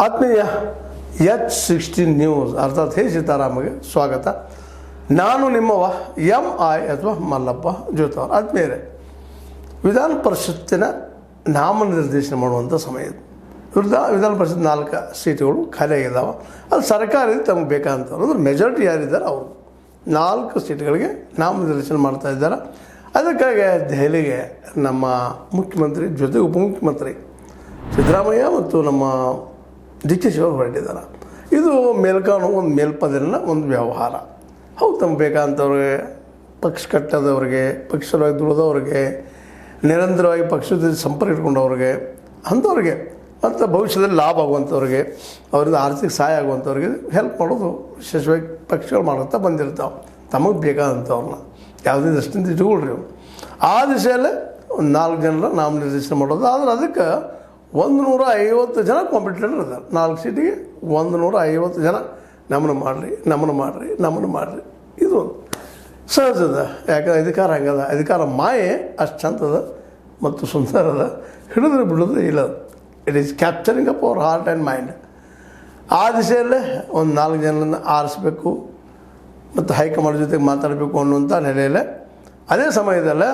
ಆತ್ಮೀಯ H16 news ಅರ್ಥಾತ್ ಹೇ ಸೀತಾರಾಮಗೆ ಸ್ವಾಗತ. ನಾನು ನಿಮ್ಮವ MI ಅಥವಾ ಮಲ್ಲಪ್ಪ ಜೋತವರ್. ಆತ್ಮೀಯರೇ, ವಿಧಾನ ಪರಿಷತ್ತಿನ ನಾಮನಿರ್ದೇಶನ ಮಾಡುವಂಥ ಸಮಯ ಇದು. ವಿಧಾನ ಪರಿಷತ್ 4 ಸೀಟುಗಳು ಖಾಲಿಯಾಗಿದ್ದಾವೆ. ಅದು ಸರ್ಕಾರ ತಮಗೆ ಬೇಕಂತವ್ರು ಅಂದ್ರೆ ಮೆಜಾರಿಟಿ ಯಾರಿದ್ದಾರೆ ಅವರು 4 ಸೀಟ್ಗಳಿಗೆ ನಾಮನಿರ್ದೇಶನ ಮಾಡ್ತಾ ಇದ್ದಾರೆ. ಅದಕ್ಕಾಗಿ ದೆಹಲಿಗೆ ನಮ್ಮ ಮುಖ್ಯಮಂತ್ರಿ ಜೊತೆ ಉಪಮುಖ್ಯಮಂತ್ರಿ ಸಿದ್ದರಾಮಯ್ಯ ಮತ್ತು ನಮ್ಮ DK ಶಿವಕುಮಾರ್ ಹೊರಟಿದ್ದಾರೆ. ಇದು ಮೇಲ್ಕಾಣು ಒಂದು ಮೇಲ್ಪದರಿನ ಒಂದು ವ್ಯವಹಾರ. ಹೌದು, ತಮಗೆ ಬೇಕಂತವ್ರಿಗೆ, ಪಕ್ಷ ಕಟ್ಟದವ್ರಿಗೆ, ಪಕ್ಷವಾಗಿ ದುಡಿದವ್ರಿಗೆ, ನಿರಂತರವಾಗಿ ಪಕ್ಷದ ಸಂಪರ್ಕ ಇಟ್ಕೊಂಡವ್ರಿಗೆ, ಅಂಥವ್ರಿಗೆ ಮತ್ತು ಭವಿಷ್ಯದಲ್ಲಿ ಲಾಭ ಆಗುವಂಥವ್ರಿಗೆ, ಅವರಿಂದ ಆರ್ಥಿಕ ಸಹಾಯ ಆಗುವಂಥವ್ರಿಗೆ ಹೆಲ್ಪ್ ಮಾಡೋದು ವಿಶೇಷವಾಗಿ ಪಕ್ಷಗಳು ಮಾಡುತ್ತಾ ಬಂದಿರ್ತಾವೆ. ತಮಗೆ ಬೇಕಾದಂಥವ್ರನ್ನ ಯಾವುದೇ ದೃಷ್ಟಿಯಿಂದ ಇಟ್ಕೊಳ್ರಿ ಅವರು. ಆ ದಿಶೆಯಲ್ಲೇ ಒಂದು 4 ಜನರ ನಾಮನಿರ್ದೇಶನ ಮಾಡೋದು. ಆದರೆ ಅದಕ್ಕೆ 150 ಜನ ಕಾಂಪಿಟೇಟರ್ ಇದ್ದಾರೆ. 4 ಸೀಟಿಗೆ 150 ಜನ ನಮ್ಮನ್ನು ಮಾಡಿರಿ. ಇದು ಸಹಜದ. ಯಾಕಂದ್ರೆ ಅಧಿಕಾರ ಹಂಗದ, ಅಧಿಕಾರ ಮಾಯೆ ಅಷ್ಟು ಚಂದದ ಮತ್ತು ಸುಂದರದ, ಹಿಡಿದ್ರೆ ಬಿಡೋದು ಇಲ್ಲ. It is capturing up hour heart and mind. ಆ ದಿಶೆಯಲ್ಲೇ ಒಂದು 4 ಜನರನ್ನು ಆರಿಸ್ಬೇಕು ಮತ್ತು ಹೈಕಮಾಂಡ್ ಜೊತೆಗೆ ಮಾತಾಡಬೇಕು ಅನ್ನುವಂಥ ನೆಲೆಯಲ್ಲೇ ಅದೇ ಸಮಯದಲ್ಲೇ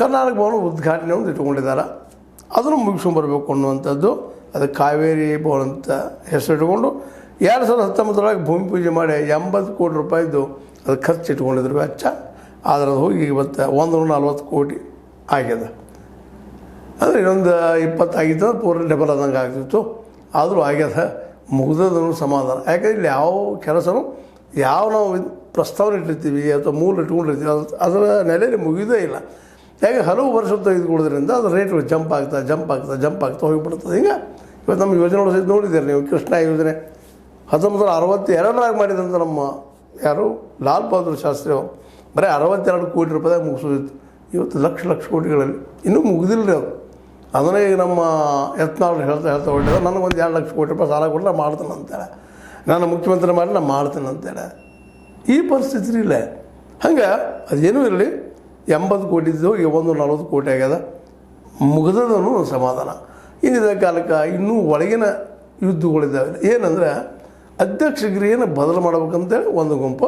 ಕರ್ನಾಟಕ ಭವನ ಉದ್ಘಾಟನೆ ಒಂದು ಇಟ್ಕೊಂಡಿದ್ದಾರೆ. ಅದನ್ನು ಮುಗಿಸ್ಕೊಂಬರ್ಬೇಕು ಅನ್ನುವಂಥದ್ದು. ಅದು ಕಾವೇರಿ ಭವನ ಅಂತ ಹೆಸರು ಇಟ್ಕೊಂಡು 2019 ಭೂಮಿ ಪೂಜೆ ಮಾಡಿ 80 ಕೋಟಿ ರೂಪಾಯಿದ್ದು ಅದು ಖರ್ಚು ಇಟ್ಕೊಂಡಿದ್ರು ವೆಚ್ಚ. ಆದರೆ ಅದು ಹೋಗಿ ಇವತ್ತು 140 ಕೋಟಿ ಆಗ್ಯದ. ಅಂದರೆ ಇನ್ನೊಂದು 20 ಆಗಿತ್ತು ಪೂರ ಡಬಲ್ ಆದಂಗೆ ಆಗ್ತಿತ್ತು. ಆದರೂ ಆಗ್ಯದ, ಮುಗಿದದನ್ನು ಸಮಾಧಾನ. ಯಾಕಂದರೆ ಇಲ್ಲಿ ಯಾವ ಕೆಲಸನೂ ನಾವು ಪ್ರಸ್ತಾವನೆ ಇಟ್ಟಿರ್ತೀವಿ ಅಥವಾ ಮೂಲ ಇಟ್ಕೊಂಡಿರ್ತೀವಿ ಅದರ ನೆಲೆಯಲ್ಲಿ ಮುಗಿಯೋದೇ ಇಲ್ಲ. ಯಾಕೆ ಹಲವು ವರ್ಷ ತೆಗೆದುಕೊಳ್ಳೋದ್ರಿಂದ ಅದು ರೇಟ್ಗಳು ಜಂಪ್ ಆಗ್ತಾ ಹೋಗಿಬಿಡ್ತದೆ. ಹಿಂಗೆ ಇವತ್ತು ನಮ್ಮ ಯೋಜನೆಗಳು ಸಹಿತ ನೋಡಿದ್ದೀರಿ ನೀವು. ಕೃಷ್ಣ ಯೋಜನೆ 1962 ಮಾಡಿದಂಥ ನಮ್ಮ ಯಾರು ಲಾಲ್ ಬಹದ್ದೂರ್ ಶಾಸ್ತ್ರಿ ಅವರು ಬರೀ 62 ಕೋಟಿ ರೂಪಾಯಿದಾಗ ಮುಗಿಸೋದಿತ್ತು. ಇವತ್ತು ಲಕ್ಷ ಕೋಟಿಗಳಲ್ಲಿ ಇನ್ನೂ ಮುಗಿದಿಲ್ಲ ರೀ ಅದು. ಅದನ್ನೇ ಈಗ ನಮ್ಮ ಯತ್ನಾಳ್ ಹೇಳ್ತಾ ಹೊರಟಿದ್ದಾರೆ, ನನಗೊಂದು 2 ಲಕ್ಷ ಕೋಟಿ ರೂಪಾಯಿ ಸಾಲ ಕೊಟ್ಟರೆ ನಾನು ಮಾಡ್ತೇನೆ ಅಂತೇಳಿ, ನಾನು ಮುಖ್ಯಮಂತ್ರಿ ಮಾಡಿ ನಾನು ಮಾಡ್ತೇನೆ ಅಂತೇಳಿ. ಈ ಪರಿಸ್ಥಿತಿ ಇಲ್ಲ. ಹಂಗೆ ಅದೇನೂ ಇರಲಿ, 80 ಕೋಟಿ ಇದ್ದು ಈಗ 140 ಕೋಟಿ ಆಗ್ಯದ, ಮುಗಿದದನ್ನು ಸಮಾಧಾನ. ಇಂದಿನ ಕಾಲಕ್ಕೆ ಇನ್ನೂ ಒಳಗಿನ ಯುದ್ಧಗಳಿದ್ದಾವೆ. ಏನಂದರೆ ಅಧ್ಯಕ್ಷಗಿರಿಯನ್ನು ಬದಲು ಮಾಡ್ಬೇಕಂತೇಳಿ ಒಂದು ಗುಂಪು,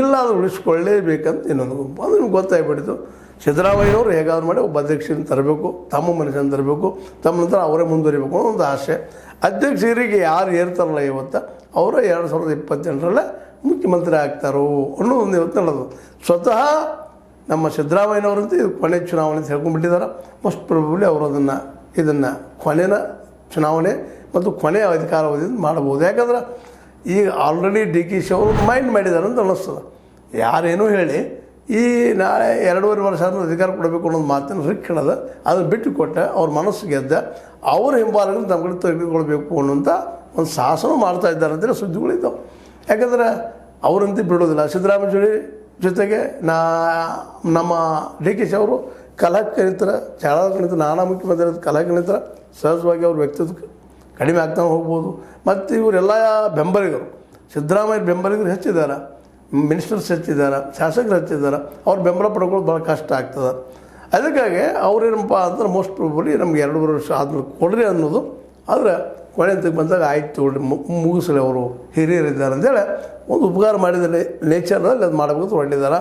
ಇಲ್ಲ ಅದು ಉಳಿಸ್ಕೊಳ್ಳೇಬೇಕಂತ ಇನ್ನೊಂದು ಗುಂಪು. ಅದು ನಿಮ್ಗೆ ಗೊತ್ತಾಗ್ಬಿಟ್ಟಿತ್ತು. ಸಿದ್ದರಾಮಯ್ಯವರು ಹೇಗಾದ್ರು ಮಾಡಿ ಒಬ್ಬ ಅಧ್ಯಕ್ಷರನ್ನು ತರಬೇಕು, ತಮ್ಮ ಮನುಷ್ಯನ ತರಬೇಕು, ತಮ್ಮ ನಂತರ ಅವರೇ ಮುಂದುವರಿಬೇಕು ಅನ್ನೋ ಒಂದು ಆಸೆ. ಅಧ್ಯಕ್ಷರಿಗೆ ಯಾರು ಏರ್ತಾರಲ್ಲ ಇವತ್ತು ಅವರ 2028 ಮುಖ್ಯಮಂತ್ರಿ ಆಗ್ತಾರೋ ಅನ್ನೋ ಒಂದು ಇವತ್ತು ನಡೆದು. ಸ್ವತಃ ನಮ್ಮ ಸಿದ್ದರಾಮಯ್ಯನವರಂತೂ ಇದು ಕೊನೆ ಚುನಾವಣೆ ಅಂತ ಹೇಳ್ಕೊಂಡ್ಬಿಟ್ಟಿದ್ದಾರೆ. ಮೋಸ್ಟ್ ಪ್ರಾಬಬ್ಲಿ ಅವರು ಇದನ್ನು ಕೊನೆಯ ಚುನಾವಣೆ ಮತ್ತು ಕೊನೆಯ ಅಧಿಕಾರಾವಧಿಯಿಂದ ಮಾಡ್ಬೋದು. ಯಾಕಂದ್ರೆ ಈಗ ಆಲ್ರೆಡಿ DK ಅವರು ಮೈಂಡ್ ಮಾಡಿದ್ದಾರೆ ಅಂತ ಅನ್ನಿಸ್ತದೆ. ಯಾರೇನೂ ಹೇಳಿ ಈ ನಾಳೆ 2.5 ವರ್ಷ ಆದ್ಮೇಲೆ ಅಧಿಕಾರ ಕೊಡಬೇಕು ಅನ್ನೋದು ಮಾತನ್ನು ಹಿಡಿದ ಅದನ್ನು ಬಿಟ್ಟು ಕೊಟ್ಟೆ ಅವ್ರ ಮನಸ್ಸು ಗೆದ್ದ ಅವ್ರ ಹಿಂಬಾಲಗಳು ನಮ್ಮ ಕಡೆ ತೆಗೆದುಕೊಳ್ಬೇಕು ಅನ್ನುವಂಥ ಒಂದು ಸಾಹಸನೂ ಮಾಡ್ತಾ ಇದ್ದಾರೆ ಅಂತೇಳಿ ಸುದ್ದಿಗಳಿದ್ದಾವೆ. ಯಾಕಂದ್ರೆ ಅವರಂತೂ ಬಿಡೋದಿಲ್ಲ. ಸಿದ್ದರಾಮಯ್ಯ ಜೊತೆಗೆ ನಮ್ಮ DK ಅವರು ಕಲಹಗಣಿತರ, ಚಾಳಗಣಿತ, ನಾನಾ ಮುಖ್ಯಮಂತ್ರಿ ಕಲಹಗಣಿತರ ಸಹಜವಾಗಿ ಅವ್ರ ವ್ಯಕ್ತಿತ್ವ ಕಡಿಮೆ ಆಗ್ತಾ ಹೋಗ್ಬೋದು. ಮತ್ತು ಇವರೆಲ್ಲ ಬೆಂಬಲಿಗರು, ಸಿದ್ದರಾಮಯ್ಯ ಬೆಂಬಲಿಗರು ಹೆಚ್ಚಿದ್ದಾರೆ, ಮಿನಿಸ್ಟರ್ಸ್ ಹೆಚ್ಚಿದ್ದಾರೆ, ಶಾಸಕರು ಹೆಚ್ಚಿದ್ದಾರೆ. ಅವ್ರ ಬೆಂಬಲ ಪಡ್ಕೊಳ್ಳೋದು ಭಾಳ ಕಷ್ಟ ಆಗ್ತದೆ. ಅದಕ್ಕಾಗಿ ಅವ್ರೇನಪ್ಪ ಅಂದ್ರೆ ಮೋಸ್ಟ್ ಪ್ರಾಬಬ್ಲಿ ನಮ್ಗೆ 2 ವರ್ಷ ಆದ್ಮೇಲೆ ಕೊಡ್ರಿ ಅನ್ನೋದು. ಆದರೆ ಕೊನೆ ಅಂತಕ್ಕೆ ಬಂದಾಗ ಆಯ್ತು ತೊಗೊಳ್ರಿ, ಮುಗಿಸಲಿ, ಅವರು ಹಿರಿಯರಿದ್ದಾರೆ ಅಂತೇಳಿ ಒಂದು ಉಪಕಾರ ಮಾಡಿದ ನೇಚರ್ನಲ್ಲಿ ಅದು ಮಾಡಬೇಕು ಹೊರಟಿದ್ದಾರೆ.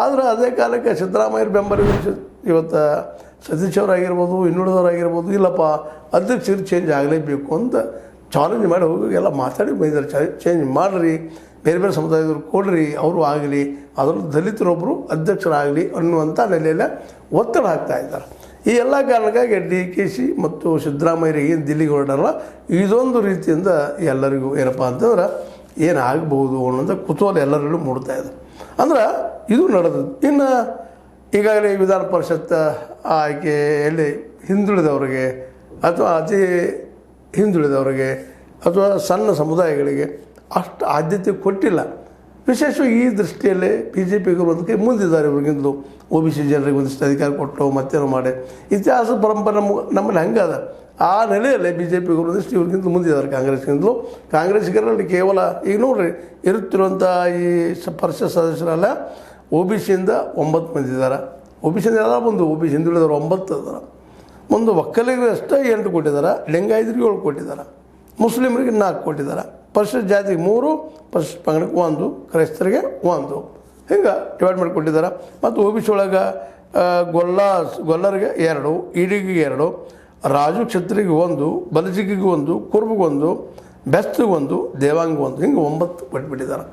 ಆದರೆ ಅದೇ ಕಾಲಕ್ಕೆ ಸಿದ್ದರಾಮಯ್ಯ ಬೆಂಬಲಿಗರು ಇವತ್ತು ಸತೀಶ್ ಅವರಾಗಿರ್ಬೋದು, ಇನ್ನುಳಿದವರಾಗಿರ್ಬೋದು, ಇಲ್ಲಪ್ಪ ಅಧ್ಯಕ್ಷರು ಚೇಂಜ್ ಆಗಲೇಬೇಕು ಅಂತ ಚಾಲೆಂಜ್ ಮಾಡಿ ಹೋಗಿ ಎಲ್ಲ ಮಾತಾಡಿ ಬಂದಿದ್ದಾರೆ. ಚೇಂಜ್ ಮಾಡಿರಿ, ಬೇರೆ ಸಮುದಾಯದವ್ರು ಕೊಡ್ರಿ, ಅವರು ಆಗಲಿ, ಅದರಲ್ಲೂ ದಲಿತರೊಬ್ಬರು ಅಧ್ಯಕ್ಷರಾಗಲಿ ಅನ್ನುವಂಥ ನೆಲೆಯಲ್ಲೇ ಒತ್ತಡ ಹಾಕ್ತಾ ಇದ್ದಾರೆ. ಈ ಎಲ್ಲ ಕಾರಣಕ್ಕಾಗಿ DK ಮತ್ತು ಸಿದ್ದರಾಮಯ್ಯರಿಗೆ ಏನು ದಿಲ್ಲಿಗೆ ಹೊರಡಲ್ಲ, ಇದೊಂದು ರೀತಿಯಿಂದ ಎಲ್ಲರಿಗೂ ಏನಪ್ಪ ಅಂತಂದ್ರೆ ಏನಾಗಬಹುದು ಅನ್ನೋಂಥ ಕುತೂಹಲ ಎಲ್ಲರಲ್ಲೂ ಮೂಡ್ತಾ ಇದೆ. ಅಂದ್ರೆ ಇದು ನಡೆದದ್ದು. ಇನ್ನು ಈಗಾಗಲೇ ವಿಧಾನ ಪರಿಷತ್ ಆಯ್ಕೆಯಲ್ಲಿ ಹಿಂದುಳಿದವರಿಗೆ ಅಥವಾ ಅತಿ ಹಿಂದುಳಿದವರಿಗೆ ಅಥವಾ ಸಣ್ಣ ಸಮುದಾಯಗಳಿಗೆ ಅಷ್ಟು ಆದ್ಯತೆ ಕೊಟ್ಟಿಲ್ಲ. ವಿಶೇಷವಾಗಿ ಈ ದೃಷ್ಟಿಯಲ್ಲೇ BJPಗರು ಅದಕ್ಕೆ ಮುಂದಿದ್ದಾರೆ. ಇವ್ರಿಗಿಂತಲೂ OBC ಜನರಿಗೆ ಒಂದಿಷ್ಟು ಅಧಿಕಾರ ಕೊಟ್ಟು ಮತ್ತೇನೋ ಮಾಡಿ ಇತಿಹಾಸ ಪರಂಪರೆ ನಮ್ಮಲ್ಲಿ ಹಂಗದ. ಆ ನೆಲೆಯಲ್ಲೇ BJPಗರು ಒಂದಿಷ್ಟು ಇವ್ರಿಗಿಂತ ಮುಂದಿದ್ದಾರೆ ಕಾಂಗ್ರೆಸ್ಗಿಂತಲೂ. ಕಾಂಗ್ರೆಸ್ಸಿಗರಲ್ಲಿ ಕೇವಲ ಈಗ ನೋಡ್ರಿ ಇರುತ್ತಿರುವಂಥ ಈ ಪರಿಷತ್ ಸದಸ್ಯರೆಲ್ಲ OBCಯಿಂದ 9 ಮಂದಿ ಇದ್ದಾರೆ. OBCಯಿಂದ ಎಲ್ಲ ಬಂದು OBC ಹಿಂದುಳಿದವರು 9 ಇದ್ದಾರೆ. ಒಂದು ಒಕ್ಕಲಿಗರು ಅಷ್ಟೇ 8 ಕೊಟ್ಟಿದ್ದಾರೆ, ಲಿಂಗಾಯತರಿಗೆ 7 ಕೊಟ್ಟಿದ್ದಾರೆ. ಮುಸ್ಲಿಮರಿಗೆ 4 ಕೊಟ್ಟಿದ್ದಾರೆ, ಪರಿಶಿಷ್ಟ ಜಾತಿಗೆ 3, ಪರಿಶಿಷ್ಟ ಪಂಗಡಕ್ಕೆ 1, ಕ್ರೈಸ್ತರಿಗೆ 1 ಹಿಂಗೆ ಡಿವೈಡ್ ಮಾಡಿ ಕೊಟ್ಟಿದ್ದಾರೆ. ಮತ್ತು ಒ ಬಿ ಸಿ ಒಳಗೆ ಗೊಲ್ಲರಿಗೆ 2, ಈಡಿಗೆ 2, ರಾಜು ಕ್ಷತ್ರಿಗೆ 1, ಬಲಜಿಗಿಗೆ 1, ಕುರುಬಗೆ 1, ಬೆಸ್ತಿಗೆ 1, ದೇವಾಂಗ 1 ಹಿಂಗೆ 9 ಕೊಟ್ಬಿಟ್ಟಿದ್ದಾರೆ.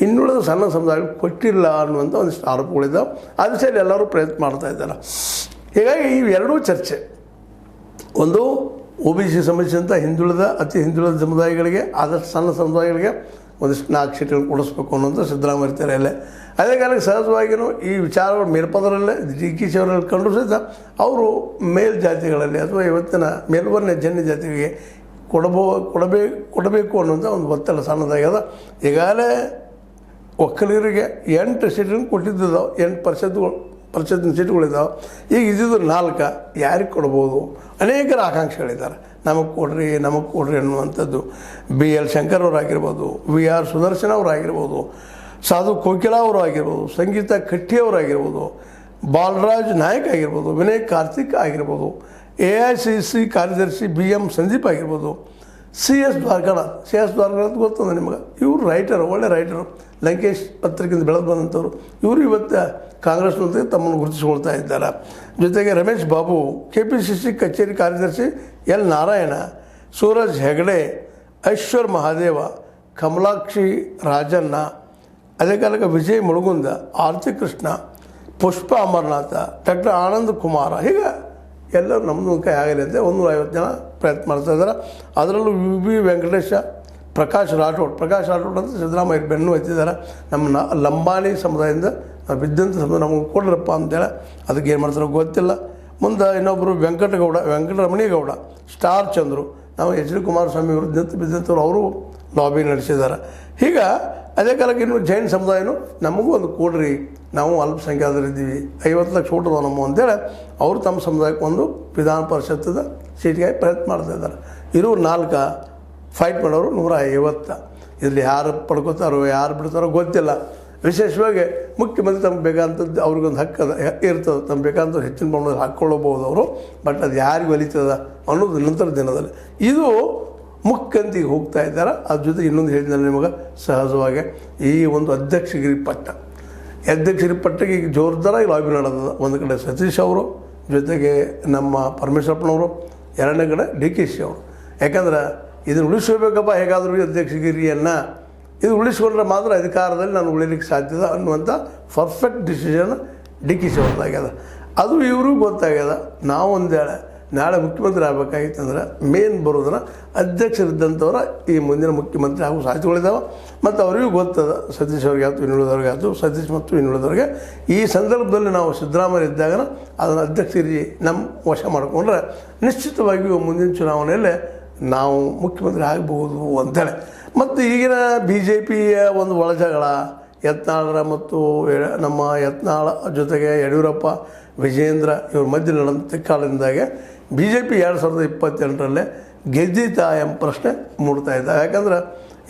ಇನ್ನುಳಿದ ಸಣ್ಣ ಸಮುದಾಯಗಳು ಕೊಟ್ಟಿಲ್ಲ ಅನ್ನುವಂಥ ಒಂದಿಷ್ಟು ಆರೋಪಗಳಿದ್ದಾವೆ. ಅದ್ರ ಸೈಡ್ ಎಲ್ಲರೂ ಪ್ರಯತ್ನ ಮಾಡ್ತಾ ಇದ್ದಾರೆ. ಹೀಗಾಗಿ ಇವೆರಡೂ ಚರ್ಚೆ, ಒಂದು ಒ ಬಿ ಸಿ ಸಂಬಂಧಿಸಿದಂಥ ಅತಿ ಹಿಂದುಳಿದ ಸಮುದಾಯಗಳಿಗೆ, ಆದಷ್ಟು ಸಣ್ಣ ಸಮುದಾಯಗಳಿಗೆ ಒಂದಿಷ್ಟು 4 ಸೀಟ್ಗಳು ಕೊಡಿಸ್ಬೇಕು ಅನ್ನೋದು ಸಿದ್ದರಾಮಯ್ಯ ಇರ್ತಾರಲ್ಲೇ. ಅದೇ ಕಾಲಕ್ಕೆ ಸಹಜವಾಗಿಯೂ ಈ ವಿಚಾರಗಳು ಮೇಲ್ಪದರಲ್ಲೇ ಡಿ ಕೆ ಶಿ ಅವರಲ್ಲಿ ಕಂಡು ಸಹಿತ ಅವರು ಮೇಲ್ಜಾತಿಗಳಲ್ಲಿ ಅಥವಾ ಇವತ್ತಿನ ಮೇಲ್ವರ್ಣ ಜನ್ಯ ಜಾತಿಗೆ ಕೊಡಬೇಕು ಅನ್ನೋಂಥ ಒಂದು ಒತ್ತಡ ಸಣ್ಣದಾಗ್ಯದ. ಈಗಾಗಲೇ ಒಕ್ಕಲಿಗರಿಗೆ 8 ಸೀಟ್ಗಳನ್ನು ಕೊಟ್ಟಿದ್ದಾವೆ, 8% ಸೀಟ್ಗಳಿದ್ದಾವೆ. ಈಗ ಇದ್ದಿದ್ದು 4 ಯಾರಿಗೆ ಕೊಡ್ಬೋದು? ಅನೇಕರ ಆಕಾಂಕ್ಷೆಗಳಿದ್ದಾರೆ, ನಮಗೆ ಕೊಡ್ರಿ ಅನ್ನುವಂಥದ್ದು. ಬಿ ಎಲ್ ಶಂಕರ್ ಅವರಾಗಿರ್ಬೋದು, ವಿ ಆರ್ ಸುದರ್ಶನ ಅವರಾಗಿರ್ಬೋದು, ಸಾಧು ಕೋಕಿಲಾ ಅವರು ಆಗಿರ್ಬೋದು, ಸಂಗೀತ ಕಟ್ಟಿ ಅವರಾಗಿರ್ಬೋದು, ಬಾಲರಾಜ್ ನಾಯಕ್ ಆಗಿರ್ಬೋದು, ವಿನಯ್ ಕಾರ್ತಿಕ್ ಆಗಿರ್ಬೋದು, AICC ಕಾರ್ಯದರ್ಶಿ BM ಸಂದೀಪ್ ಆಗಿರ್ಬೋದು, CS ದ್ವಾರಕಾನಾಥ್ ಗೊತ್ತಂದ ನಿಮಗೆ. ಇವರು ರೈಟರು, ಒಳ್ಳೆ ರೈಟರು, ಲಂಕೇಶ್ ಪತ್ರಿಕೆಯಿಂದ ಬೆಳೆದು ಬಂದಂಥವ್ರು. ಇವರು ಇವತ್ತು ಕಾಂಗ್ರೆಸ್ನೊಂದಿಗೆ ತಮ್ಮನ್ನು ಗುರುತಿಸ್ಕೊಳ್ತಾ ಇದ್ದಾರೆ. ಜೊತೆಗೆ ರಮೇಶ್ ಬಾಬು, KPCC ಕಚೇರಿ ಕಾರ್ಯದರ್ಶಿ L ನಾರಾಯಣ, ಸೂರಜ್ ಹೆಗಡೆ, ಐಶ್ವರ್ ಮಹಾದೇವ, ಕಮಲಾಕ್ಷಿ ರಾಜಣ್ಣ, ಅದೇ ಕಾಲಕ್ಕೆ ವಿಜಯ್ ಮುಳುಗುಂದ, ಆರತಿ ಕೃಷ್ಣ, ಪುಷ್ಪ ಅಮರನಾಥ, ಡಾಕ್ಟರ್ ಆನಂದ್ ಕುಮಾರ, ಹೀಗೆ ಎಲ್ಲರೂ ನಮ್ಮದು ಕೈ ಆಗಲಿ ಅಂತ 150 ಜನ ಪ್ರಯತ್ನ ಮಾಡ್ತಾ ಇದ್ದಾರೆ. ಅದರಲ್ಲೂ UB ವೆಂಕಟೇಶ, ಪ್ರಕಾಶ್ ರಾಠೋಡ್ ಅಂತ ಸಿದ್ದರಾಮಯ್ಯ ಬೆನ್ನು ಎತ್ತಿದ್ದಾರೆ. ನಮ್ಮ ಲಂಬಾಣಿ ಸಮುದಾಯದಿಂದ ನಾವು ಬಿದ್ದಂಥ ಸಮುದಾಯ ನಮಗೆ ಕೊಡ್ರಪ್ಪ ಅಂತೇಳಿ. ಅದಕ್ಕೆ ಏನು ಮಾಡ್ತಾರೋ ಗೊತ್ತಿಲ್ಲ. ಮುಂದೆ ಇನ್ನೊಬ್ಬರು ವೆಂಕಟರಮಣಿಗೌಡ, ಸ್ಟಾರ್ ಚಂದ್ರು, ನಾವು HD ಕುಮಾರಸ್ವಾಮಿ ಅವರು ಬಿದ್ದಂಥವ್ರು, ಅವರು ಲಾಬಿ ನಡೆಸಿದ್ದಾರೆ. ಹೀಗೆ ಅದೇ ಕಾಲಕ್ಕೆ ಇನ್ನು ಜೈನ್ ಸಮುದಾಯನೂ ನಮಗೂ ಒಂದು ಕೊಡ್ರಿ, ನಾವು ಅಲ್ಪಸಂಖ್ಯಾತರಿದ್ದೀವಿ, 50 ಲಕ್ಷ ಓಟ್ ಅದಾವ ನಮ್ಮ ಅಂತೇಳಿ ಅವರು ತಮ್ಮ ಸಮುದಾಯಕ್ಕೆ ಒಂದು ವಿಧಾನ ಪರಿಷತ್ತದ ಸೀಟ್ಗಾಗಿ ಪ್ರಯತ್ನ ಮಾಡ್ತಾ ಇದ್ದಾರೆ. ಇರೋ 4 ಫೈಟ್ ಮಾಡೋರು 150. ಇದರಲ್ಲಿ ಯಾರು ಪಡ್ಕೋತಾರೋ ಯಾರು ಬಿಡ್ತಾರೋ ಗೊತ್ತಿಲ್ಲ. ವಿಶೇಷವಾಗಿ ಮುಖ್ಯಮಂತ್ರಿ ತಮ್ಗೆ ಬೇಕಾದಂಥದ್ದು ಅವ್ರಿಗೊಂದು ಹಕ್ಕದ ಇರ್ತದೆ, ತಮ್ಗೆ ಬೇಕಾದಂಥ ಹೆಚ್ಚಿನ ಪ್ರಮಾಣದಲ್ಲಿ ಹಾಕ್ಕೊಳ್ಳಬಹುದು ಅವರು. ಬಟ್ ಅದು ಯಾರಿಗೆ ಒಲಿತದ ಅನ್ನೋದು ನಂತರ ದಿನದಲ್ಲಿ ಇದು ಮುಖ್ಯಂತಿಗೆ ಹೋಗ್ತಾ ಇದ್ದಾರೆ. ಅದ್ರ ಜೊತೆ ಇನ್ನೊಂದು ಹೇಳಿದ್ನಲ್ಲ ನಿಮಗೆ, ಸಹಜವಾಗಿ ಈ ಒಂದು ಅಧ್ಯಕ್ಷಗಿರಿ ಪಟ್ಟಕ್ಕೆ ಈಗ ಜೋರ್ದಾರಾಗಿ ಲಾಬಿ ನಡೆದದ. ಒಂದು ಕಡೆ ಸತೀಶ್ ಅವರು, ಜೊತೆಗೆ ನಮ್ಮ ಪರಮೇಶ್ವರಪ್ಪನವರು, ಎರಡನೇ ಕಡೆ DK ಶಿ ಅವರು. ಯಾಕಂದ್ರೆ ಇದನ್ನು ಉಳಿಸ್ಕೋಬೇಕಪ್ಪ ಹೇಗಾದರೂ ಅಧ್ಯಕ್ಷಗಿರಿಯನ್ನು, ಇದು ಉಳಿಸ್ಕೊಂಡ್ರೆ ಮಾತ್ರ ಅಧಿಕಾರದಲ್ಲಿ ನಾನು ಉಳಿಲಿಕ್ಕೆ ಸಾಧ್ಯದ ಅನ್ನುವಂಥ ಪರ್ಫೆಕ್ಟ್ ಡಿಸಿಷನ್ DK ಶಿ ಅವ್ರದ್ದಾಗ್ಯದ. ಅದು ಇವ್ರಿಗೂ ಗೊತ್ತಾಗ್ಯದ. ನಾವು ಒಂದೇಳೆ ನಾಳೆ ಮುಖ್ಯಮಂತ್ರಿ ಆಗಬೇಕಾಗಿತ್ತಂದ್ರೆ ಮೇನ್ ಬರೋದನ್ನ ಅಧ್ಯಕ್ಷರಿದ್ದಂಥವ್ರ ಈ ಮುಂದಿನ ಮುಖ್ಯಮಂತ್ರಿ ಹಾಗೂ ಸಾಧ್ಯತೆಗಳಿದ್ದಾವೆ. ಮತ್ತು ಅವರಿಗೂ ಗೊತ್ತದ, ಸತೀಶ್ ಅವ್ರಿಗೆ ಆಯ್ತು, ಇನ್ನುಳಿದವ್ರಿಗೆ ಆಯ್ತು, ಸತೀಶ್ ಮತ್ತು ಇನ್ನುಳಿದವ್ರಿಗೆ. ಈ ಸಂದರ್ಭದಲ್ಲಿ ನಾವು ಸಿದ್ದರಾಮಯ್ಯ ಇದ್ದಾಗ ಅದನ್ನು ಅಧ್ಯಕ್ಷರಿಗೆ ನಮ್ಮ ವಶ ಮಾಡಿಕೊಂಡ್ರೆ ನಿಶ್ಚಿತವಾಗಿಯೂ ಮುಂದಿನ ಚುನಾವಣೆಯಲ್ಲೇ ನಾವು ಮುಖ್ಯಮಂತ್ರಿ ಆಗಬಹುದು ಅಂತೇಳಿ. ಮತ್ತು ಈಗಿನ BJPಯ ಒಂದು ಒಳಜಗಳ ಯತ್ನಾಳರ ಮತ್ತು ನಮ್ಮ ಯತ್ನಾಳ ಜೊತೆಗೆ ಯಡಿಯೂರಪ್ಪ, ವಿಜೇಂದ್ರ ಇವ್ರ ಮಧ್ಯೆ ನಡೆದ ಕಾಲದಿಂದಾಗೆ BJP 2028ರಲ್ಲೇ ಗೆದ್ದಿತಾ ಎಂಬ ಪ್ರಶ್ನೆ ಮೂಡ್ತಾ ಇದ್ದ. ಯಾಕಂದ್ರೆ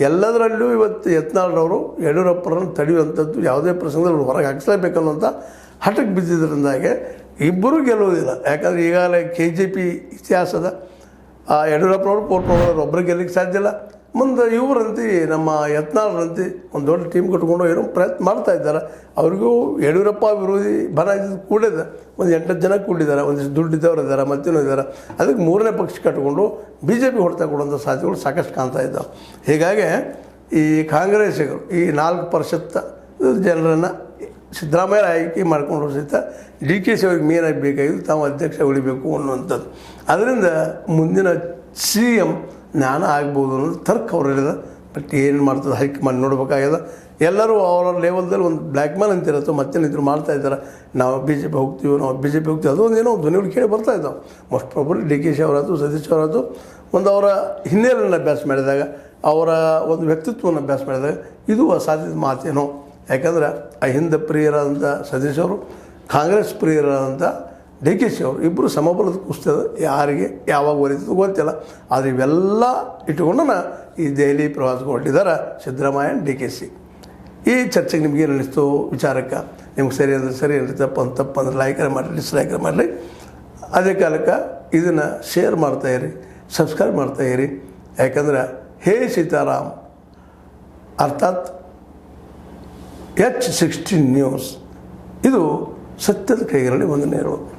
ಎಲ್ಲದರಲ್ಲೂ ಇವತ್ತು ಯತ್ನಾಳರವರು ಯಡಿಯೂರಪ್ಪರನ್ನು ತಡೆಯುವಂಥದ್ದು ಯಾವುದೇ ಪ್ರಸಂಗದಲ್ಲಿ ಹೊರಗೆ ಹಾಕಿಸಲೇಬೇಕನ್ನುವಂಥ ಹಠಕ್ಕೆ ಬಿದ್ದಿದ್ದರಿಂದಾಗೆ ಇಬ್ಬರೂ ಗೆಲ್ಲುವುದಿಲ್ಲ. ಯಾಕಂದರೆ ಈಗಾಗಲೇ KJP ಇತಿಹಾಸದ ಯಡಿಯೂರಪ್ಪನವರು ಪೂರ್ಣವರು ಒಬ್ಬರು ಗೆಲ್ಲಕ್ಕೆ ಸಾಧ್ಯ ಇಲ್ಲ. ಮುಂದೆ ಇವರಂತೆ ನಮ್ಮ ಯತ್ನಾಳರಂತೆ ಒಂದು ದೊಡ್ಡ ಟೀಮ್ ಕಟ್ಕೊಂಡು ಏನೋ ಪ್ರಯತ್ನ ಮಾಡ್ತಾ ಇದ್ದಾರೆ. ಅವ್ರಿಗೂ ಯಡಿಯೂರಪ್ಪ ವಿರೋಧಿ ಬರ ಕೂಡಿದೆ, ಒಂದು 8 ಜನ ಕೂಡಿದ್ದಾರೆ, ಒಂದಿಷ್ಟು ದುಡ್ಡಿದ್ದವ್ರು ಇದ್ದಾರೆ, ಮತ್ತೇನೂ ಇದ್ದಾರೆ. ಅದಕ್ಕೆ 3ನೇ ಪಕ್ಷ ಕಟ್ಕೊಂಡು BJP ಹೊಡ್ತಾ ಕೊಡುವಂಥ ಸಾಧ್ಯತೆಗಳು ಸಾಕಷ್ಟು ಕಾಣ್ತಾ ಇದ್ದಾವೆ. ಹೀಗಾಗಿ ಈ ಕಾಂಗ್ರೆಸ್ಸಿಗರು ಈ 4% ಜನರನ್ನು ಸಿದ್ದರಾಮಯ್ಯ ಆಯ್ಕೆ ಮಾಡಿಕೊಂಡು ಸಹಿತ DK ಶಿ ಅವ್ರಿಗೆ ಮೇನಾಗಿ ಬೇಕಾಗಿದ್ದು ತಾವು ಅಧ್ಯಕ್ಷ ಉಳಿಬೇಕು ಅನ್ನುವಂಥದ್ದು. ಅದರಿಂದ ಮುಂದಿನ CM ನಾನು ಆಗ್ಬೋದು ಅನ್ನೋದು ತರ್ಕ ಅವ್ರು ಹೇಳಿದ. ಬಟ್ ಏನು ಮಾಡ್ತದೆ ಹೈಕಮಾಂಡ್ ನೋಡ್ಬೇಕಾಗ್ಯದ. ಎಲ್ಲರೂ ಅವರ ಲೆವೆಲ್ದಲ್ಲಿ ಒಂದು ಬ್ಲ್ಯಾಕ್ ಮೇಲ್ ಅಂತಿರತ್ತೋ ಮತ್ತೆ ನಿಂತರು ಮಾಡ್ತಾ ಇದ್ದಾರೆ. ನಾವು BJP ಹೋಗ್ತೀವಿ ಅದು ಒಂದು ಏನೋ ಧ್ವನಿಗಳು ಕೇಳಿ ಬರ್ತಾ ಇದ್ದಾವೆ. ಮೋಸ್ಟ್ ಪ್ರಾಬಬ್ಲಿ DK ಶಿ ಅವರಾಯ್ತು, ಸತೀಶ್ ಅವರಾಯ್ತು, ಒಂದು ಅವರ ಹಿನ್ನೆಲೆಯನ್ನು ಅಭ್ಯಾಸ ಮಾಡಿದಾಗ, ಅವರ ಒಂದು ವ್ಯಕ್ತಿತ್ವವನ್ನು ಅಭ್ಯಾಸ ಮಾಡಿದಾಗ ಇದು ಅಸಾಧ್ಯದ ಮಾತೇನೋ. ಯಾಕಂದ್ರೆ ಅಹಿಂದ ಪ್ರಿಯರಾದಂಥ ಸತೀಶ್ ಅವರು, ಕಾಂಗ್ರೆಸ್ ಪ್ರಿಯರಾದಂಥ DK ಶಿ ಅವರು ಇಬ್ಬರು ಸಮಬಲದ ಕುಸ್ತದ. ಯಾರಿಗೆ ಯಾವಾಗ ಒಲಿತದ ಗೊತ್ತಿಲ್ಲ. ಆದರೆ ಇವೆಲ್ಲ ಇಟ್ಟುಕೊಂಡು ಈ ದೆಹಲಿ ಪ್ರವಾಸಕ್ಕೆ ಹೊರಟಿದ್ದಾರೆ ಸಿದ್ದರಾಮಯ್ಯ, DK ಶಿ. ಈ ಚರ್ಚೆಗೆ ನಿಮ್ಗೆ ಏನು ಅನ್ನಿಸ್ತು ವಿಚಾರಕ್ಕೆ? ನಿಮ್ಗೆ ಸರಿ ಅಂದರೆ ಸರಿ, ಅಂದರೆ ತಪ್ಪು ಅಂದರೆ ಲೈಕರ್ ಮಾಡಿರಿ, ಡಿಸ್ಲೈಕರ್ ಮಾಡಿರಿ. ಅದೇ ಕಾಲಕ್ಕೆ ಇದನ್ನು ಶೇರ್ ಮಾಡ್ತಾಯಿರಿ, ಸಬ್ಸ್ಕ್ರೈಬ್ ಮಾಡ್ತಾಯಿರಿ. ಯಾಕಂದರೆ ಹೇ ಸೀತಾರಾಮ್ ಅರ್ಥಾತ್ H16 ನ್ಯೂಸ್ ಇದು ಸತ್ಯದ ಕೈಗಳಲ್ಲಿ ವಂದನೆಗಳು.